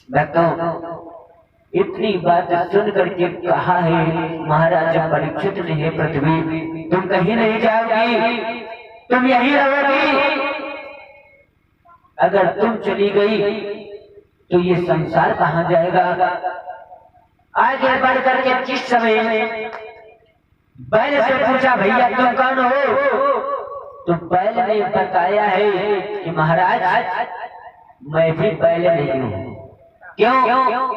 भक्तों, इतनी बात सुन करके कहा है महाराज परीक्षित ने, हे पृथ्वी तुम कहीं नहीं जाओगी, तुम यहीं रहोगी। अगर तुम चली गई तो ये संसार कहां जाएगा। आगे बढ़ करके जिस समय बैल से पूछा भैया तुम कौन हो, तो बैल ने बताया है कि महाराज मैं भी बैल नहीं हूं। क्यों?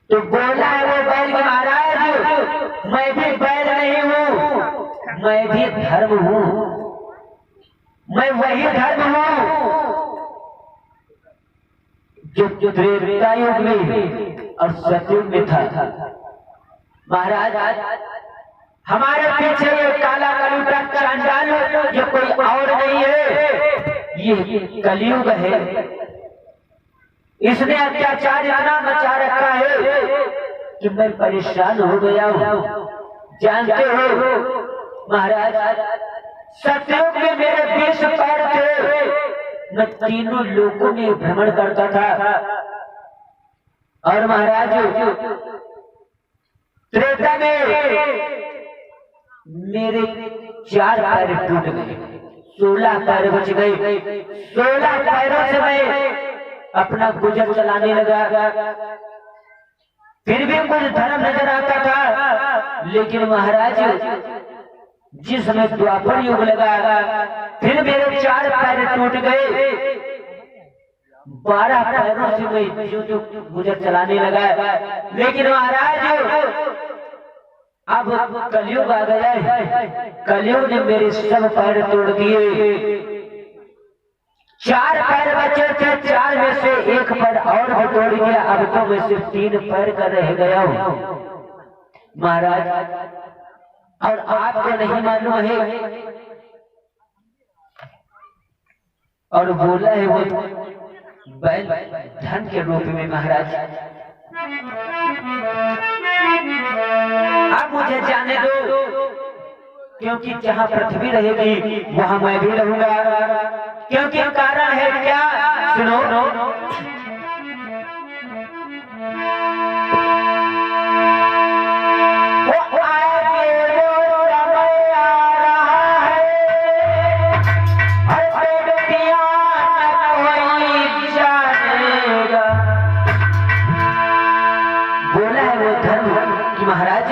तो बोला है वो बैल कि महाराज मैं भी बैल नहीं हूं, मैं भी धर्म हूं, मैं वही धर्म हूं जो त्रेता युग में और सतयुग में था। महाराज हमारे पीछे ये काला कलयुगा चांडाल ये कोई और नहीं है, ये कलयुग है। इसने अत्याचार इतना मचा रखा है कि मैं परेशान हो गया हूँ। जानते हो महाराज, सतयुग में मेरे 20 पैर थे, मैं तीनों लोकों में भ्रमण करता था। और महाराज त्रेता में मेरे 4 पैर टूट गए, 16 पैर बच गए। 16 पैरों से मैं अपना गुजर चलाने लगा। फिर भी कुछ धर्म नजर आता था, लेकिन महाराज जिस समय द्वापर युग लगा फिर मेरे 4 पैर टूट गए। 12 पैरों से मैं जो गुजर चलाने लगा। लेकिन महाराज अब कलयुग आ गया है, कलयुग ने मेरे सब पैर तोड़ दिए। 4 पैर बचे थे, 4 में से 1 पैर और भी तोड़ दिया। अब तो मैं सिर्फ 3 पैर का रह गया हूँ महाराज। और आपको नहीं मालूम है, और बोला है वो बैल धन के रूप में महाराज। अब मुझे जाने दो, क्योंकि जहाँ पृथ्वी रहेगी वहाँ मैं भी रहूंगा। क्योंकि कारण है क्या, सुनो। बोला है वो धर्म कि महाराज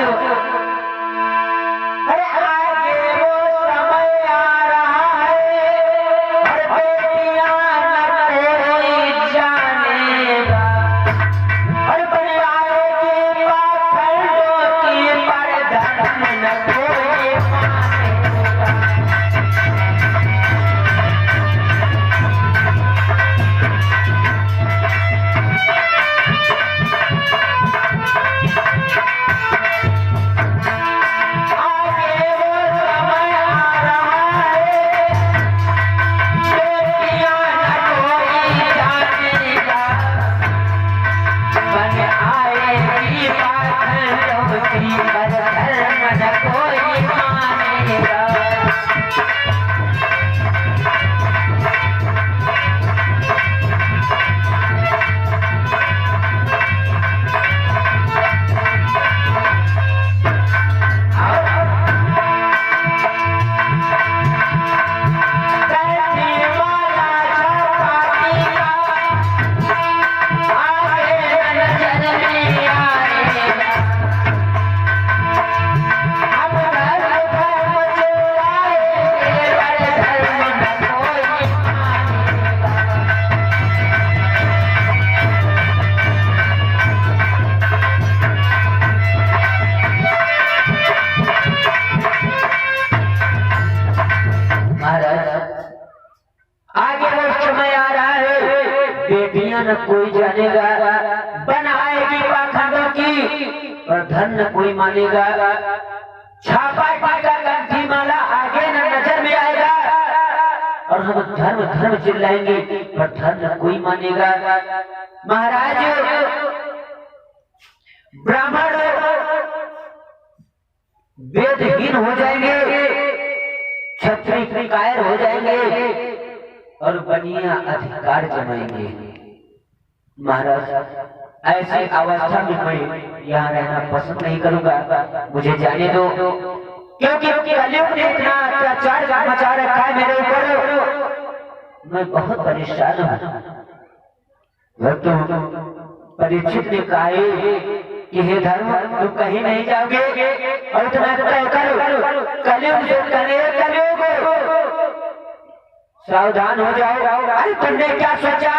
न कोई जानेगा, बनाएगी पाखंडों की और धन न कोई मानेगा। छापा टीका गांधी माला आगे न नजर में आएगा और हम धर्म धर्म चिल्लाएंगे पर धन न कोई मानेगा। महाराज ब्राह्मण वेदहीन हो जाएंगे, क्षत्रिय कायर हो जाएंगे और बनिया अधिकार जमाएंगे। महाराज ऐसी अवस्था में मैं यहाँ रहना पसंद नहीं करूंगा, मुझे जाने दो, क्योंकि कलयुग ने इतना अत्याचार मचा रखा है मेरे ऊपर, मैं बहुत परेशान हूँ। परीक्षित ने कहा कि हे धर्म तुम कहीं नहीं जाओगे और तुम्हें कलयुग जो कलयुग सावधान हो जाओ। अरे तुमने क्या सोचा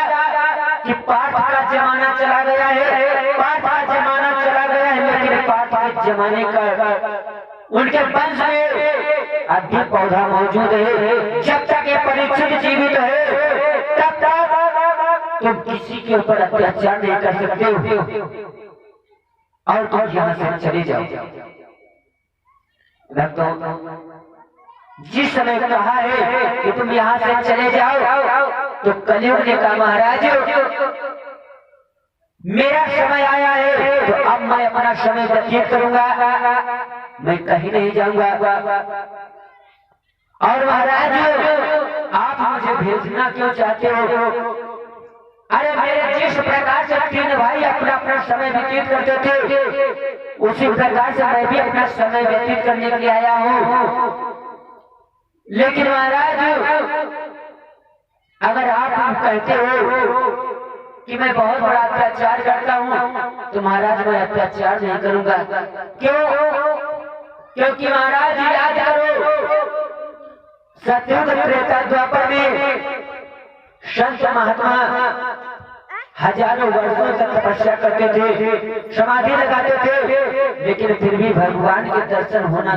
कि पाठ का जमाना चला गया है, पाठ का जमाना चला गया है, लेकिन पाठ के जमाने का उनके वंश में अभी पौधा मौजूद है। जब तक ये परीक्षित जीवित है तब तक तुम किसी के ऊपर अत्याचार नहीं कर सकते हो और तुम यहाँ से चले जाओ। जिस समय कहा है कि तुम यहाँ से चले जाओ तो कलयुग ने कहा महाराज मेरा समय आया है, तो अब मैं अपना समय व्यतीत करूंगा, मैं कहीं नहीं जाऊंगा। और महाराज आप मुझे भेजना क्यों चाहते हो? अरे मेरे जिस प्रकार से तीन भाई अपना अपना समय व्यतीत करते थे, उसी प्रकार से मैं भी अपना समय व्यतीत करने के लिए आया हूँ। लेकिन महाराज अगर आप कहते हो कि मैं बहुत बड़ा अत्याचार करता हूँ, तो महाराज मैं अत्याचार नहीं करूंगा। क्यों? क्योंकि महाराज याद करो सतयुग त्रेता द्वापर में संत महात्मा हजारों वर्षों तक तपस्या करते थे, समाधि लगाते थे, लेकिन फिर भी भगवान के दर्शन होना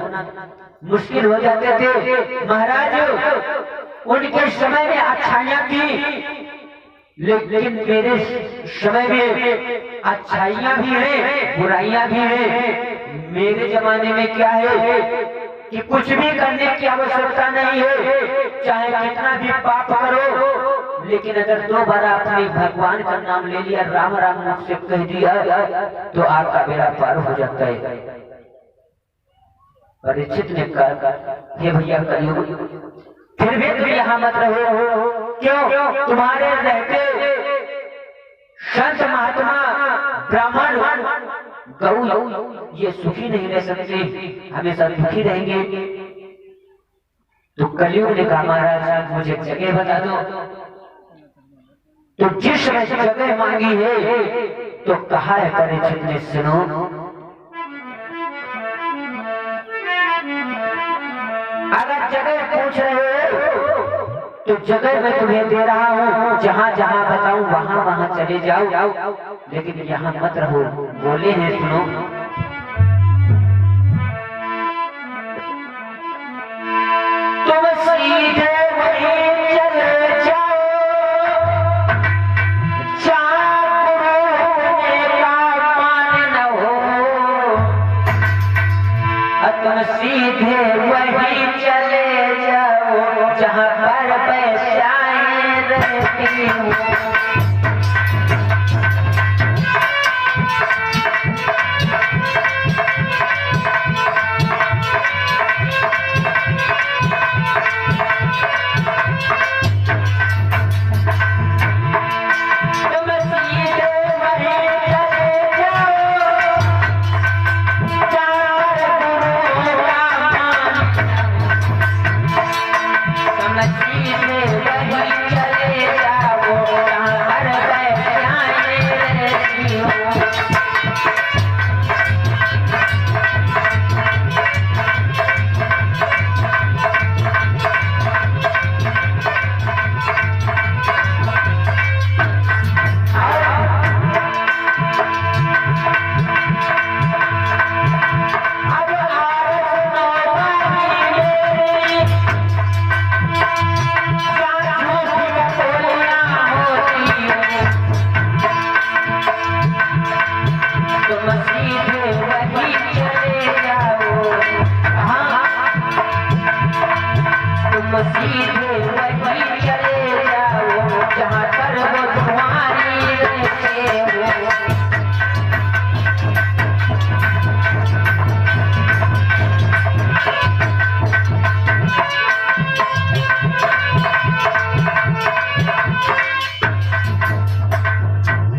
मुश्किल हो जाते थे। महाराज उनके समय में अच्छाइयां थी, लेकिन मेरे समय में अच्छाइयां भी हैं, बुराइयां भी हैं। मेरे जमाने में क्या है कि कुछ भी करने की आवश्यकता नहीं है, चाहे कितना भी पाप करो, लेकिन अगर दो बार आपने भगवान का नाम ले लिया, राम राम मुख से कह दिया, तो आपका बेड़ा पार हो जाता है। परीक्षित ने कहा हे भैया कलयुग फिर भी तुम यहाँ मत रहो। क्यों? तुम्हारे रहते संत महात्मा ब्राह्मण गौ ये सुखी नहीं रह सकते, हमेशा दुखी रहेंगे। तो कलयुग ने कहा महाराज मुझे जगह बता दो। तो जिस जगह मांगी है तो कहा है परीक्षित ने सुनो, अगर जगह पूछ रहे हो तो जगह मैं तुम्हें दे रहा हूँ, जहाँ जहाँ बताऊँ वहाँ वहाँ चले जाओ, लेकिन यहाँ मत रहो। बोले हैं सुनो, तुम सीधे वहीं चले जाओ जहाँ गुरु का मान न हो, तुम सीधे वहीं चले जाओ जहाँ पर पैसाएं रहती हो।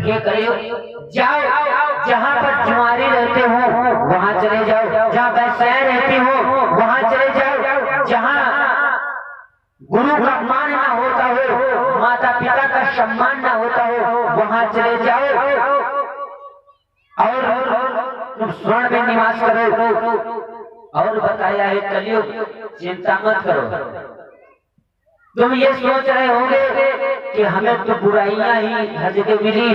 ये करियो, जाओ जहाँ पर जुआरी रहते हो वहाँ चले जाओ, जहाँ वैश्याएं रहती हो वहाँ चले जाओ, जहाँ गुरु का मान ना होता हो, माता पिता का सम्मान ना होता हो वहाँ चले जाओ और तुम स्वर्ण में निवास करो। और बताया है कलयुग, चिंता मत करो। तुम ये सोच रहे होंगे कि हमें तो बुराइयां ही हर जगह मिली,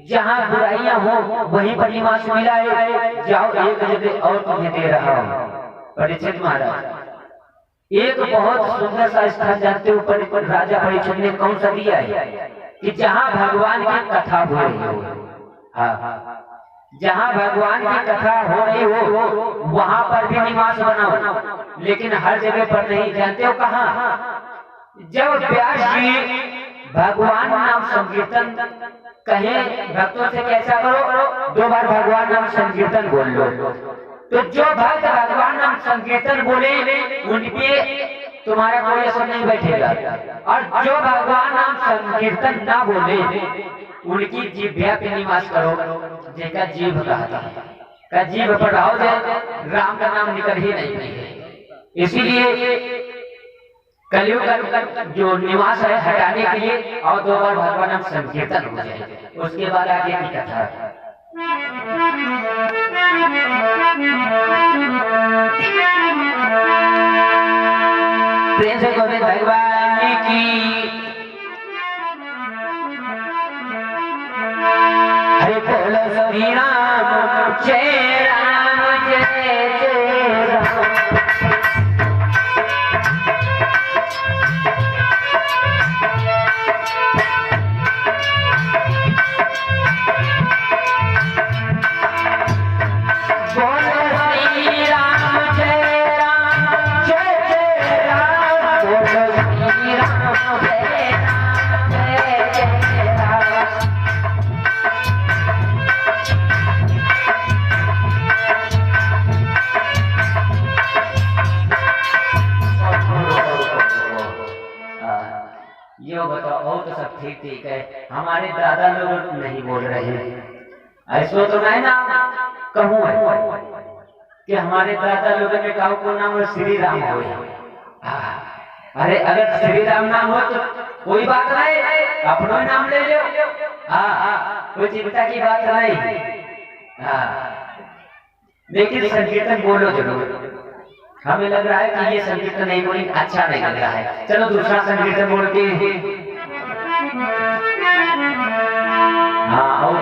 जहाँ बुराइयां हो वहीं पर निवास मिला है। जाओ एक जगह और तुम्हें दे रहा हूँ। परीक्षित महाराज, एक बहुत सुंदर सा स्थान जानते हो राजा परीक्षित ने कौन सा दिया है? कि जहाँ भगवान की कथा हो रही हो, हाँ, जहाँ भगवान की कथा हो रही हो वहाँ पर भी निवास बनाओ, लेकिन हर जगह पर नहीं। जानते हो कहाँ? जब व्यास जी भगवान नाम संकीर्तन कहे भक्तों से कैसा करो, 2 बार भगवान नाम संकीर्तन बोल लो। तो जो भक्त भगवान नाम संकीर्तन बोले उनपे तुम्हारा कोई असर नहीं बैठेगा, और जो भगवान नाम संकीर्तन ना बोले उनकी जिह्वा पे निवास करो। जेका जीभ का जीभ पर रहो जाए, राम का नाम निकल ही नहीं। इसीलिए कलयुग का जो निवास है हटाने के लिए और 2 बार भगवान नाम संकीर्तन हो जाए, उसके बाद आगे की कथा। प्रेम से गोविंद भगवान की हरे बोलो श्री राम जय राम जय जय राम। ठीक है, हमारे दादा लोग नहीं बोल रहे हैं, ऐसा तो नहीं ना कहूँ है कि हमारे दादा लोगों ने कहा को नाम श्री राम हो। अरे अगर श्री राम नाम हो तो कोई बात नहीं, अपना नाम ले लो, कोई चिंता की बात नहीं। लेकिन संकीर्तन बोलो जरूर। हमें लग रहा है कि ये संकीर्तन नहीं बोली अच्छा नहीं लग रहा है, चलो दूसरा संकीर्तन बोल के। हाँ और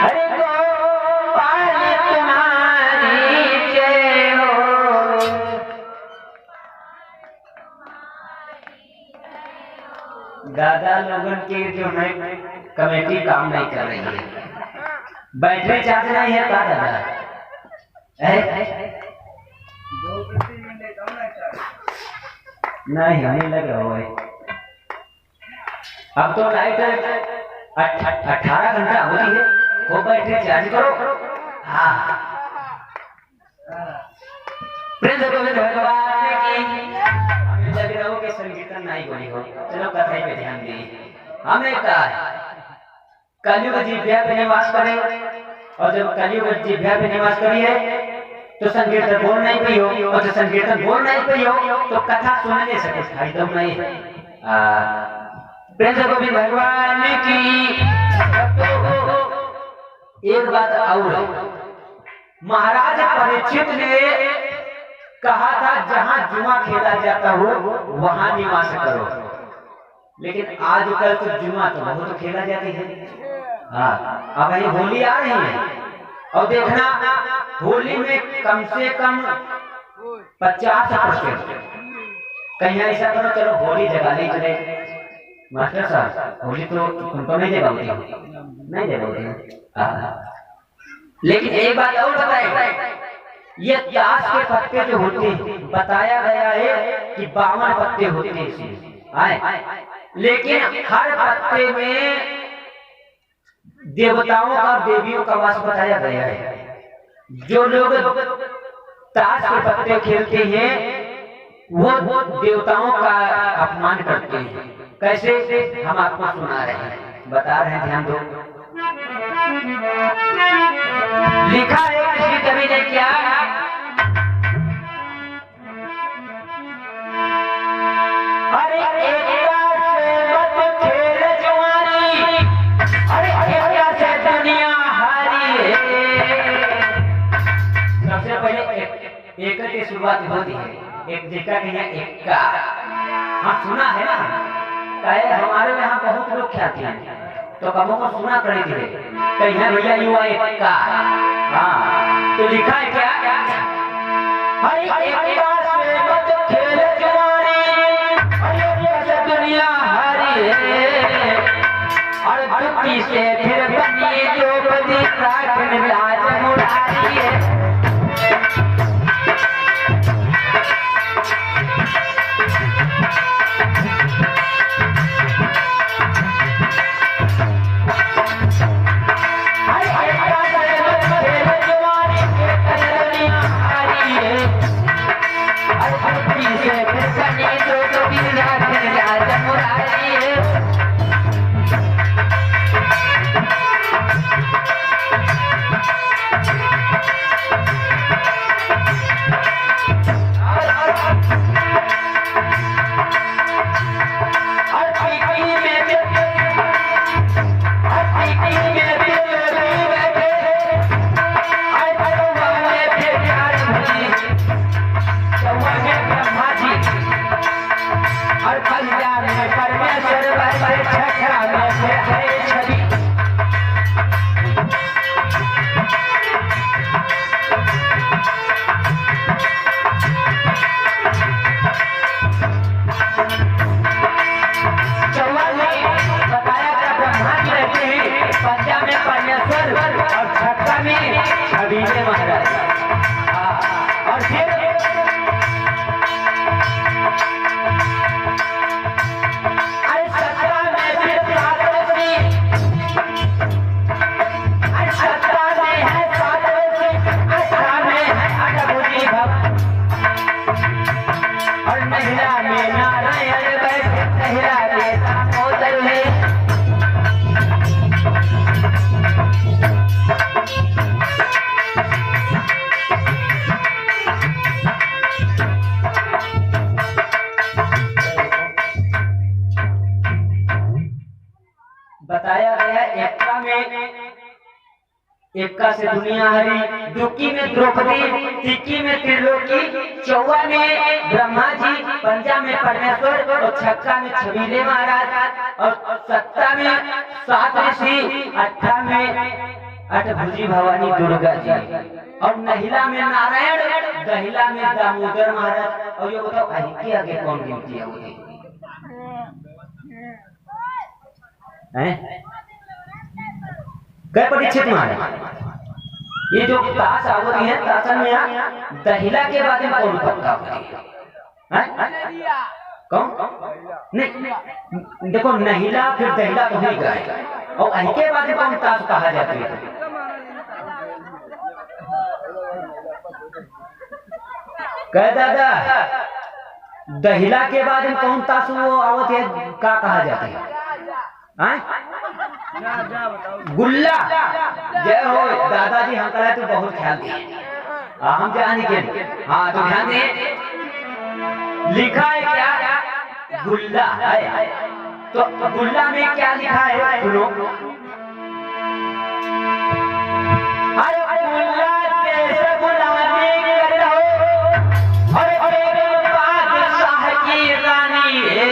हरे गोपाल तुम्हारी जय हो। दादा लोगों की जो है कमेटी काम नहीं कर रही है, बैठने चाहते नहीं है दादा। नहीं हमें लग रहा है अब तो लाइट 18 घंटा होती है, वो बैठे चार्ज करो। हाँ प्रेम से गोविंद भगवान की। हमें लग रहा हो कि संकीर्तन नहीं बोली हो, चलो कथा पे ध्यान दिए। हमने कहा कलयुग जिह्वा पे निवास करे, और जब कलयुग जिह्वा पे निवास करिए तो संकीर्तन बोल नहीं पई हो, और जब संकीर्तन बोल नहीं पई हो तो कथा सुन नहीं सके, खाई तो नहीं। प्रेम से गोविंद भगवान की। एक बात और, महाराज परीक्षित ने कहा था जहां जुआ खेला जाता हो वहां निवास करो, लेकिन आजकल तो जुआ तो बहुत खेला जाती है। अब ये होली आ रही है और देखना होली में कम से कम 50% कहीं ऐसा करो चलो होली जगा ली चले। मास्टर साहब होली तो तुमको नहीं जगाओगे, नहीं जगाओगे। लेकिन एक बात और बताए, ये ताश के पत्ते जो होते हैं बताया गया है कि 52 पत्ते होते हैं इसमें, लेकिन हर पत्ते में देवताओं का देवियों का वास बताया गया है। जो लोग ताश के पत्ते खेलते हैं वो देवताओं का अपमान करते हैं। कैसे? हम आपको सुना रहे हैं, बता रहे हैं, ध्यान दो। लिखा है किसी कवि ने क्या, अरे एकता से मत खेल जुआरी, अरे एकता से दुनिया हारी है। सबसे पहले एक की शुरुआत होती है, एक जिका के यहाँ एक का। हाँ सुना है ना, कहे हमारे यहाँ बहुत लोग ख्याति हैं, तो कबों को सुना करे थे कहीं भैया युवा एक का। हाँ तो लिखा है क्या, हरी एकता से मत खेल जुआरी, अरे कैसे दुनिया हारी है। और दुखी से फिर बनी द्रौपदी, राखन लाज मुरारी है। बताया गया एकता में, एकता से दुनिया हरी, दुखी में द्रौपदी, तिक्की में त्रिलोकी, चौवा में ब्रह्मा जी, पंजा में परमेश्वर और छक्का में छबीले महाराज और सत्ता में सात ऋषि, अट्ठा में अठभुजी भवानी दुर्गा जी और नहिला में नारायण, दहिला में दामोदर महाराज। और ये बताओ के आगे कौन गिनती है? कई परीक्षित महाराज, ये जो ताश आवती है, ताशन में दहिला के बाद में कौन पत्ता होती है? कौन? नहीं देखो, नहिला फिर दहिला तो ही गए, और अही के बाद में कौन ताश कहा जाती है? कह दादा, दहिला के बाद में कौन ताश वो आवत है का कहा जाता है? गुल्ला। जय हो दादाजी, हम कहा तो बहुत ख्याल दिए, हम ध्यान के। हाँ तो ध्यान दे, लिखा है क्या, गुल्ला है। तो गुल्ला में क्या लिखा है सुनो, अरे गुल्ला कैसे बुलाने करो, अरे बादशाह की रानी है,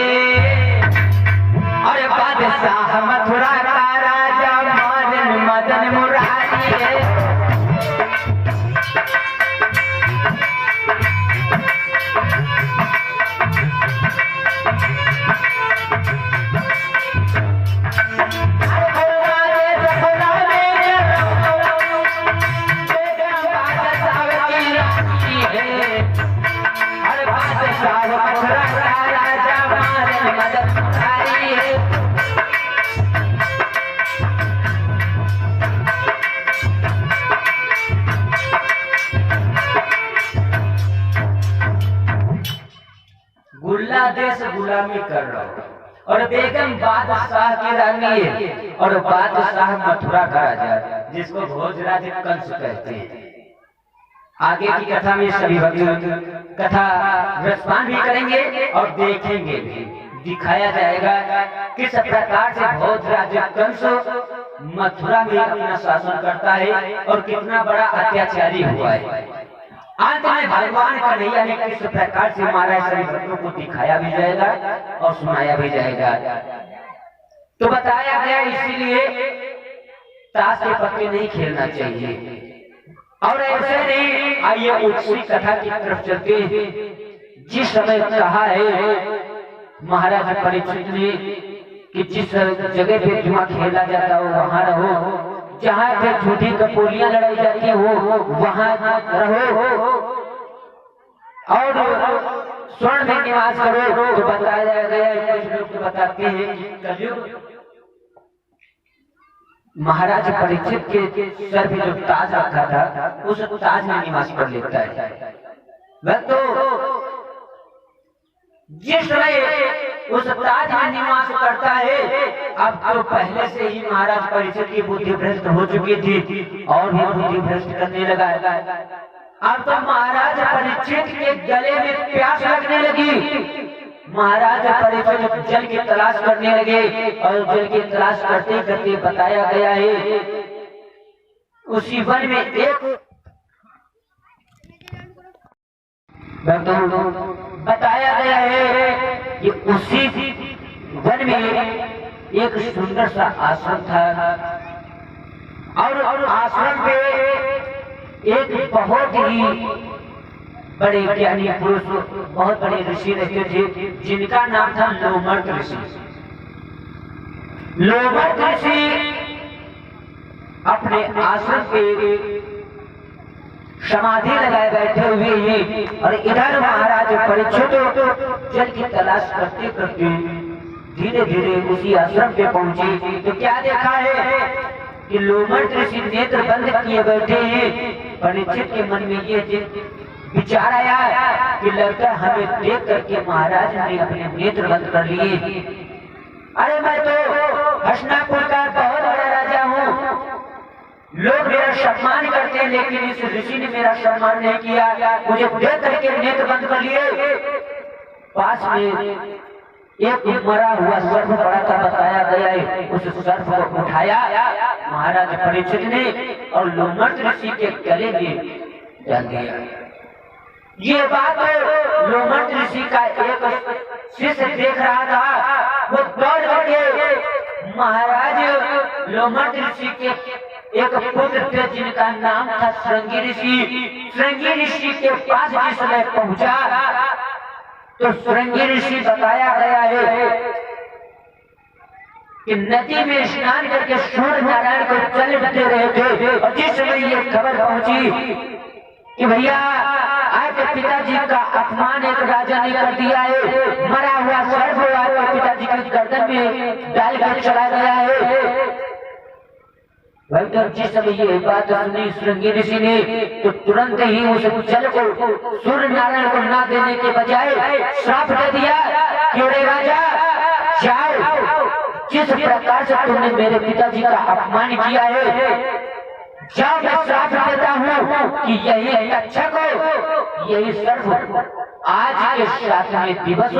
अरे बादशाह मथुरा का राजा मदन मदन मुरारी है। खुला देश गुलामी कर रहा हो और बेगम बादशाह की रानी है और बादशाह मथुरा का राजा जिसको भोजराज कंस कहते हैं। आगे की कथा में सभी भक्त कथा रसपान भी करेंगे और देखेंगे भी, दिखाया जाएगा किस प्रकार से भोजराज कंस मथुरा में अपना शासन करता है और कितना बड़ा अत्याचारी हुआ है। अंत में भगवान कन्हैया ने किस प्रकार से मारा सभी भक्तों को दिखाया भी जाएगा और सुनाया भी जाएगा। तो बताया गया इसीलिए ताश के पत्ते नहीं खेलना चाहिए। और ऐसे नहीं, आइए उसी कथा की तरफ चलते हैं। जिस समय कहा है महाराज परीक्षित ने कि जिस जगह पे जुआ खेला जाता हो वहां रहो, जहाँ पे झूठी कपोलियां लड़ाई जाती हो वहां रहो और स्वर्ण में निवास करो। तो बताया गया है, कुछ लोग बताते हैं कि कलयुग महाराज परीक्षित के सर पे जो ताज रखा था उस ताज में निवास कर लेता है। वह तो जिस समय उस ताज में निवास करता है, अब तो पहले से ही महाराज परीक्षित की बुद्धि भ्रष्ट हो चुकी थी और भी बुद्धि भ्रष्ट करने लगा। अब तो महाराज परीक्षित के गले में प्यास लगने लगी। महाराज परीक्षित जल की तलाश करने लगे और जल की तलाश करते करते बताया गया है उसी वन में एक बताया गया है कि उसी वन में एक सुंदर सा आश्रम था और आश्रम पे एक बहुत ही बड़े ज्ञानी पुरुष, बहुत बड़े ऋषि रहते थे जिनका नाम था लोमर्त ऋषि। लोमर्त ऋषि अपने आश्रम पे समाधि लगाए बैठे हुए हैं और इधर महाराज परीक्षित जल की तलाश करते करते धीरे धीरे उसी आश्रम पे पहुंचे। तो क्या देखा है कि लोमर्त ऋषि नेत्र बंद किए बैठे हैं। परीक्षित के मन में ये विचार आया कि लगता है हमें देख करके महाराज ने अपने नेत्र बंद कर लिए। अरे मैं तो हसनापुर का बहुत बड़ा राजा हूँ, लोग मेरा सम्मान करते हैं, लेकिन इस ऋषि ने मेरा सम्मान नहीं किया, मुझे देख करके नेत्र बंद कर लिए। पास में एक मरा हुआ सर्प पड़ा था, बताया गया है उस सर्प को उठाया महाराज परीक्षित ने और लोमर्त ऋषि के गले में डाल दिया। ये बात लोमर्त ऋषि का एक शिष्य देख रहा था, वो दौड़ करके महाराज लोमर्त ऋषि के एक पुत्र थे जिनका नाम था श्रृंगी ऋषि। श्रृंगी ऋषि के पास जिस समय पहुंचा तो श्रृंगी ऋषि बताया गया है कि नदी में स्नान करके सूर्य नारायण को जल देते रहे थे और जिस समय ये खबर पहुंची कि भैया आपके पिताजी का अपमान एक राजा ने कर दिया है, मरा हुआ सर्प आपके पिताजी की गर्दन में डाल कर चला गया है। भाई तो जिस समय ये बात सुनी श्रृंगी ऋषि ने तो तुरंत ही उस जल को सूर्य नारायण को ना देने के बजाय श्राप दे दिया कि अरे राजा जाओ, जिस प्रकार से तुमने मेरे पिताजी का अपमान किया है, जाओ मैं श्राप देता हूँ कि यही तक्षक हो, यही सर्प आज के साथ में दिवस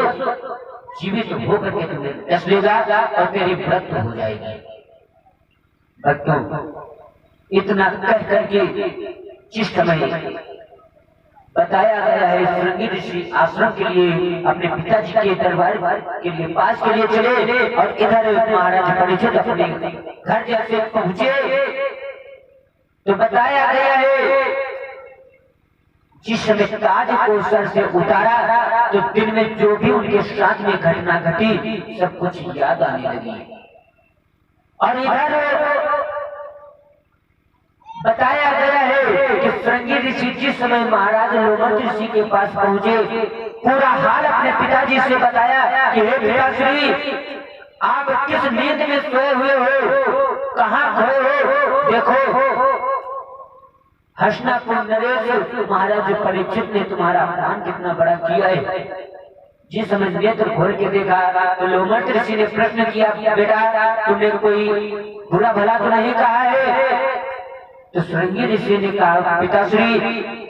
जीवित होकर के तुम्हें डस लेगा और तेरी मृत्यु हो जाएगी। भक्तों, इतना कह करके जिस समय बताया गया है श्रृंगी ऋषि आश्रम के लिए अपने पिताजी के दरबार के लिए पास के लिए चले और इधर महाराज परीक्षित अपने घर जैसे पहुंचे तो बताया गया है जिस समय ताज को सर से उतारा तो दिन में जो भी उनके साथ में घटना घटी सब कुछ याद आने लगी। और इधर बताया गया है कि श्रृंगी ऋषि जिस समय महाराज लोमर्त ऋषि के पास पहुंचे पूरा हाल अपने पिताजी से बताया कि हे पिताश्री, आप किस नींद में सोए हुए हो, कहाँ खोए हो, देखो हसनापुर नरेश महाराज परीक्षित ने तुम्हारा अपमान कितना बड़ा किया है। जिस समय नेत्र खोल के देखा तो लोमड़ ऋषि ने प्रश्न किया, बेटा तुमने कोई बुरा भला तो नहीं कहा है? तो श्रृंगी ऋषि ने कहा, पिताश्री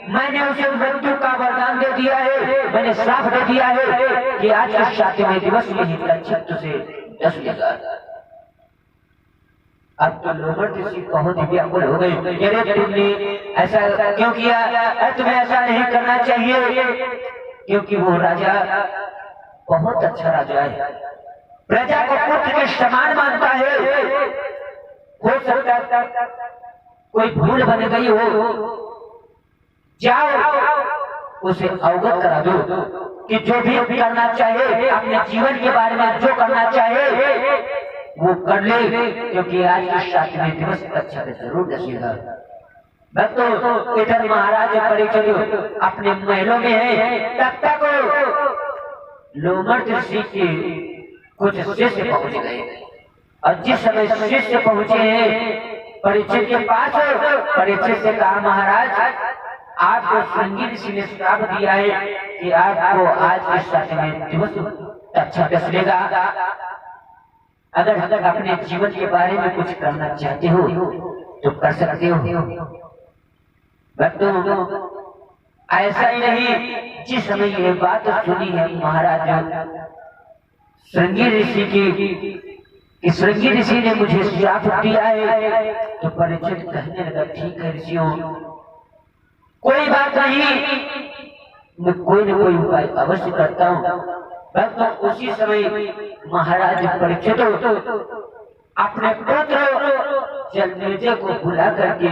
मैंने उसे मृत्यु का वरदान दे दिया है, मैंने श्राप दे दिया है कि आज के 7वें दिवस में ही चित्त से दस लेगा। अब तो लोमड़ ऋषि बहुत ही व्याकुल हो गए, अरे तुमने ऐसा क्यों किया? तुम्हें ऐसा नहीं करना चाहिए, क्योंकि वो राजा बहुत अच्छा राजा है, प्रजा को पुत्र के समान मानता है। हो सकता कोई भूल बन गई हो, जाओ उसे अवगत करा दो कि जो भी करना चाहे, अपने जीवन के बारे में जो करना चाहे वो कर ले, क्योंकि आज के 7वें दिवस अच्छा जरूर दसेगा। भक्तों इधर महाराज परीक्षित अपने महलों में है, तब तक लोमड़ ऋषि के कुछ शिष्य पहुंच गए, और जिस समय शिष्य पहुंचे हैं परीक्षित के पास, परीक्षित से कहा, महाराज आपको श्रृंगी ऋषि ने श्राप दिया है कि आपको आज के 7वें दिवस अच्छा दसेगा। अगर अपने जीवन के बारे में कुछ करना चाहते हो तो कर सकते हो। भक्तों ऐसा ही नहीं, जिस समय ये बात सुनी है महाराज श्रृंगी ऋषि की, श्रृंगी ऋषि ने मुझे श्राप दिया है, तो परीक्षित कहने लगा, ठीक है ऋषियों कोई बात नहीं, मैं कोई न कोई उपाय अवश्य करता हूँ। भक्तों उसी समय महाराज परीक्षित अपने पुत्र जलमेजय को बुला करके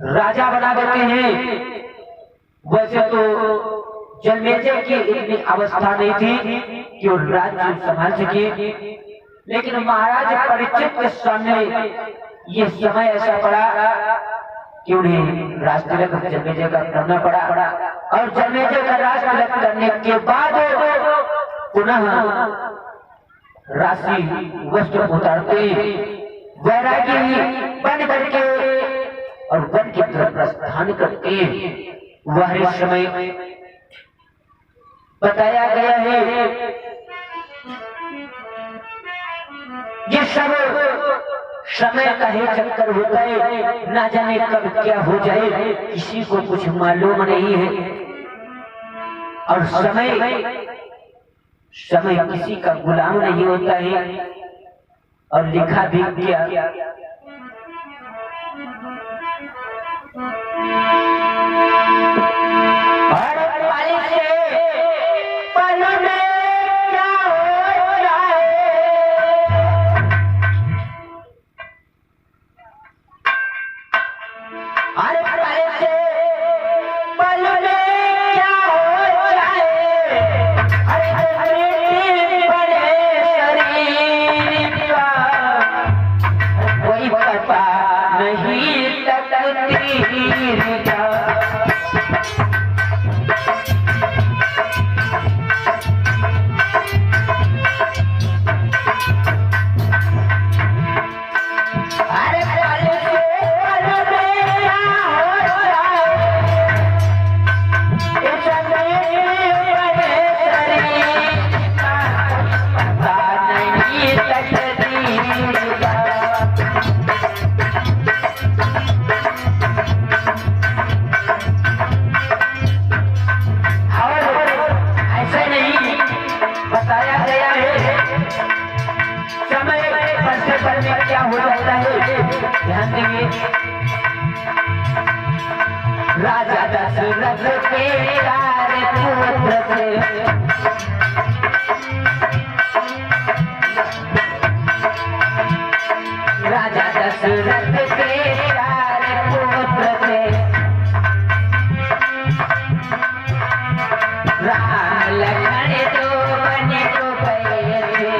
राजा बना देते हैं। वैसे तो जलमेजय की इतनी अवस्था नहीं थी कि वो राज्य संभाल सके, लेकिन महाराज परीक्षित के सामने ये समय ऐसा पड़ा कि उन्हें राजतिलक जलमेजय का करना पड़ा, और जलमेजय का राजतिलक करने के बाद पुनः राशि वस्त्र उतारते वैरागी बन करके और वन की तरफ प्रस्थान करते। वह समय बताया गया है, ये सब समय का ही चक्कर होता है, ना जाने कब क्या हो जाए किसी को कुछ मालूम नहीं है। और समय किसी का गुलाम नहीं होता है, और लिखा भी किया क्या हो जाता है, ध्यान देंगे। राजा दशरथ के पुत्र थे, राजा दशरथ के पुत्र थे, राम लखन दो बने तो गए थे।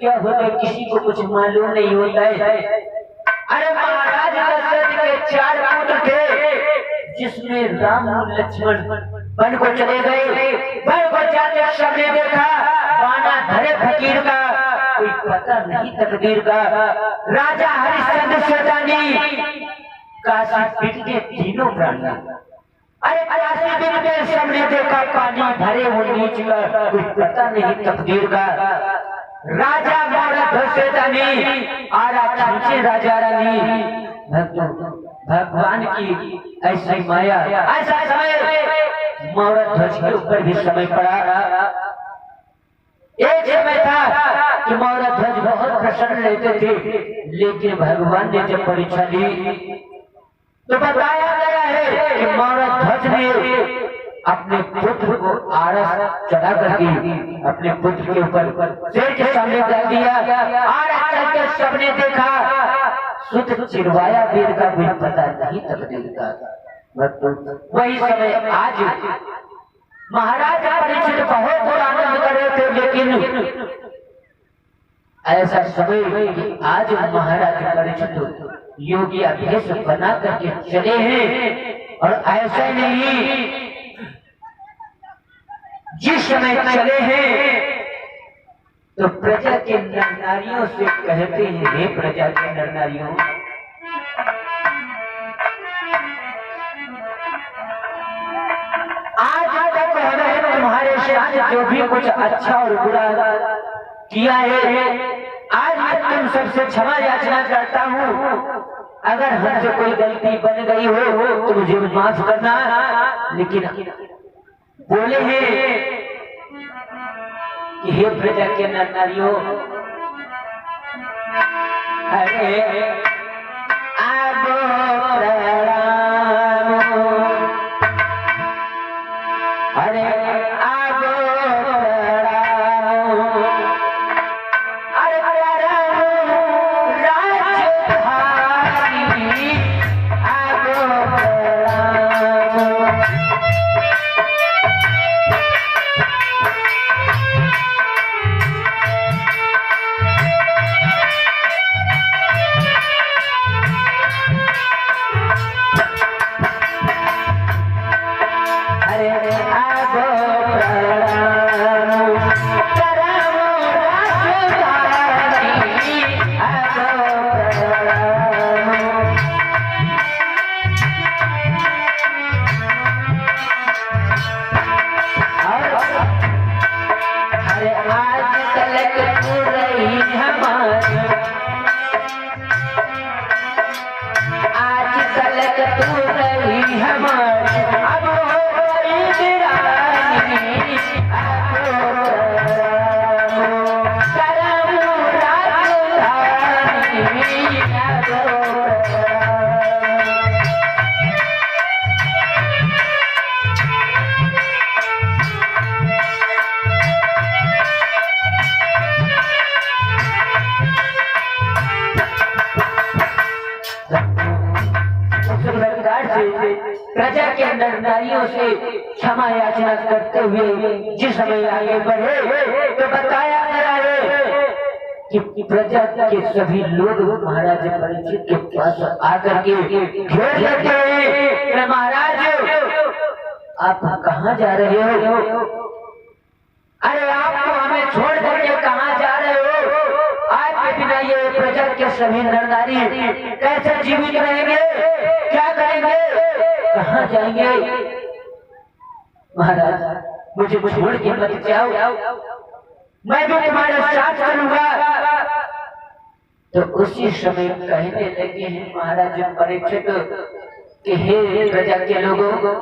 क्या होता है किसी को कुछ मालूम नहीं होता है। अरे महाराज दशरथ के 4 पुत्र थे, जिसमें राम और लक्ष्मण वन को चले गए। वन को जाते सबने देखा बाना धरे फकीर का, कोई पता नहीं तकदीर का। राजा हरिश्चंद्र शैतानी काशी पीट के तीनों प्राणी। अरे काशी पीट के सबने देखा पानी भरे वो नीच का, कोई पता नहीं तकदीर का। राजा मौरथ शैतानी आरा खींचे राजा रानी। भगवान की ऐसी माया, ऐसा समय मौरथ ध्वज के ऊपर भी समय पड़ा। एक समय था कि मौरथ ध्वज बहुत प्रसन्न रहते थे, लेकिन भगवान ने जब परीक्षा ली तो बताया गया है कि मौरथ ध्वज ने अपने पुत्र को आरस चढ़ा करके अपने पुत्र के ऊपर शेर के सामने कर दिया। आरस चढ़ के सबने देखा, सुत चिरवाया वीर का कोई पता नहीं तकदीर का। वही समय आज महाराज परीक्षित बहुत आनंद कर रहे थे, लेकिन ऐसा समय कि आज महाराज परीक्षित योगी अभ्यस बना करके चले हैं। और ऐसा नहीं, जिस समय चले हैं तो प्रजा के नर नारियों से कहते हैं, हे प्रजा के नर नारियों, आज तक हमने तुम्हारे साथ जो भी कुछ अच्छा और बुरा किया है, आज मैं तुम सबसे क्षमा याचना करता हूँ। अगर हमसे कोई गलती बन गई हो तो मुझे माफ करना। लेकिन बोले हैं कि हे प्रजा के नर नारियों, अरे आगो प्रणाम, अरे आगो प्रणाम, अरे राजधानी आगो प्रणाम। प्रजा के नर नारियों से क्षमा याचना करते हुए जिस समय आगे बढ़े तो बताया गया है कि प्रजा के सभी लोग महाराज परीक्षित के पास आकर के घेर लेते हैं। महाराज आप कहाँ जा रहे हो? अरे आप तो हमें छोड़ करके कहाँ जा रहे हो? आपके बिना ये प्रजा के सभी नर नारी कैसे जीवित रहेंगे? क्या करेंगे? कहाँ जाएंगे? महाराज मुझे छोड़ के मत जाओ, मैं भी तुम्हारे साथ चलूंगा। तो उसी समय कहने लगे हैं महाराज परीक्षित कि हे प्रजा के लोगों,